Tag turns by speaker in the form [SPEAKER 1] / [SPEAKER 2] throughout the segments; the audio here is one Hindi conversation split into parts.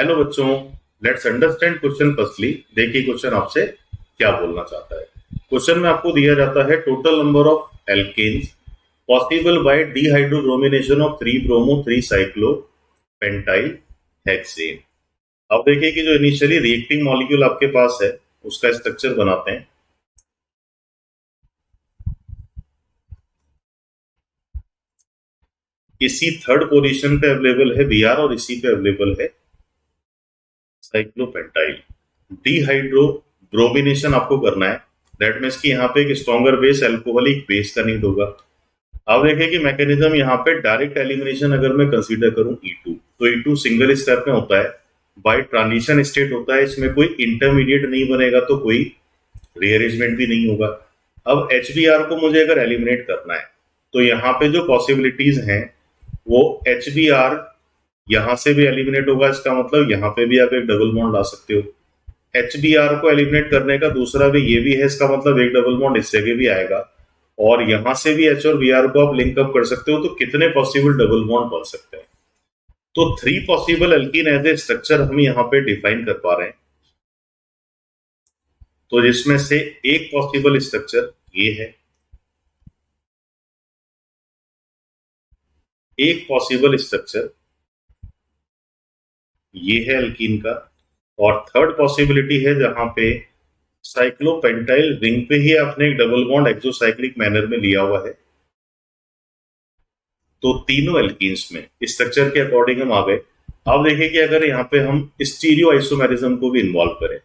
[SPEAKER 1] हेलो बच्चों, लेट्स अंडरस्टैंड क्वेश्चन फर्स्टली। देखिए क्वेश्चन आपसे क्या बोलना चाहता है। क्वेश्चन में आपको दिया जाता है total number of alkenes possible by dehydrobromination of 3 bromo 3 cyclopentyl hexane. अब देखिए कि जो इनिशियली रिएक्टिंग मॉलिक्यूल आपके पास है उसका स्ट्रक्चर बनाते हैं। इसी थर्ड पोजीशन पे अवेलेबल है Br और इसी पे अवेलेबल है साइक्लोपेंटाइल। डिहाइड्रो ब्रोमिनेशन आपको करना है। दैट मीन्स कि यहाँ पे एक स्ट्रॉन्गर बेस एल्कोहलिक बेस का नीड होगा। अब देखिए कि मैकेनिज्म यहाँ पे डायरेक्ट एलिमिनेशन अगर मैं कंसीडर करूं E2 तो E2 सिंगल स्टेप में होता है, बाय ट्रांजिशन स्टेट होता है। इसमें कोई इंटरमीडिएट नहीं बनेगा तो कोई रीअरेंजमेंट भी नहीं होगा। अब HBr को मुझे अगर एलिमिनेट करना है तो यहाँ पे जो पॉसिबिलिटीज हैं वो HBr यहां से भी एलिमिनेट होगा। इसका मतलब यहाँ पे भी आप एक डबल बॉन्ड ला सकते हो। HBr को एलिमिनेट करने का दूसरा वे ये भी है, इसका मतलब एक डबल बॉन्ड इससे भी आएगा और यहां से भी H और Br को आप लिंक अप कर सकते हो। तो कितने पॉसिबल डबल बॉन्ड बन सकते हैं? तो 3 possible alkene as a structure हम यहाँ पे डिफाइन कर पा रहे हैं। तो जिसमें से एक पॉसिबल स्ट्रक्चर ये है, एक पॉसिबल स्ट्रक्चर ये है एल्कीन का, और थर्ड पॉसिबिलिटी है जहां पे साइक्लोपेंटाइल रिंग पे ही आपने एक डबल बॉन्ड एक्सोसाइक्लिक मैनर में लिया हुआ है। तो तीनों एल्कीन्स में स्ट्रक्चर के अकॉर्डिंग हम आ गए। अब देखिए कि अगर यहाँ पे हम स्टीरियो आइसोमेरिज्म को भी इन्वॉल्व करें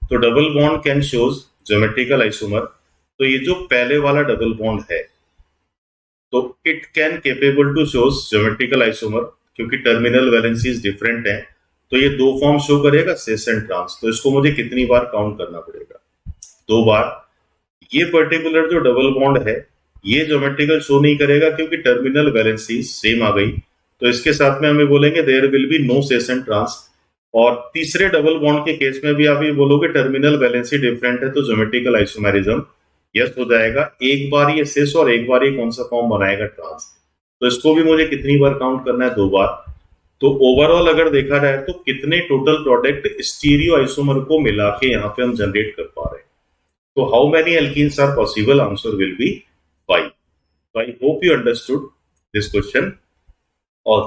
[SPEAKER 1] तो double bond can shows geometrical isomer. तो ये जो पहले वाला डबल बॉन्ड है तो it can capable to shows geometrical isomer, क्योंकि टर्मिनल वैलेंसीज डिफरेंट हैं। तो ये 2 फॉर्म शो करेगा, सिस एंड ट्रांस। तो इसको मुझे कितनी बार काउंट करना पड़ेगा? 2 बार। ये पर्टिकुलर जो डबल बॉन्ड है ये ज्योमेट्रिकल शो नहीं करेगा क्योंकि टर्मिनल वैलेंसी सेम आ गई। तो इसके साथ में हमें बोलेंगे there will be no cis and trans. और तीसरे डबल बॉन्ड के केस में भी आप ये बोलोगे टर्मिनल वैलेंसी डिफरेंट है तो ज्योमेट्रिकल आइसोमेरिज्म यस हो जाएगा। एक बार ये सिस और एक बार ये कौन सा फॉर्म बनाएगा? ट्रांस। तो इसको भी मुझे कितनी बार काउंट करना है? 2 बार। तो ओवरऑल अगर देखा जाए तो कितने टोटल प्रोडक्ट स्टीरियो आइसोमर को मिला के यहाँ पे हम जनरेट कर पा रहे हैं? तो how many alkenes are possible? Answer will be 5. So I hope you understood this question all.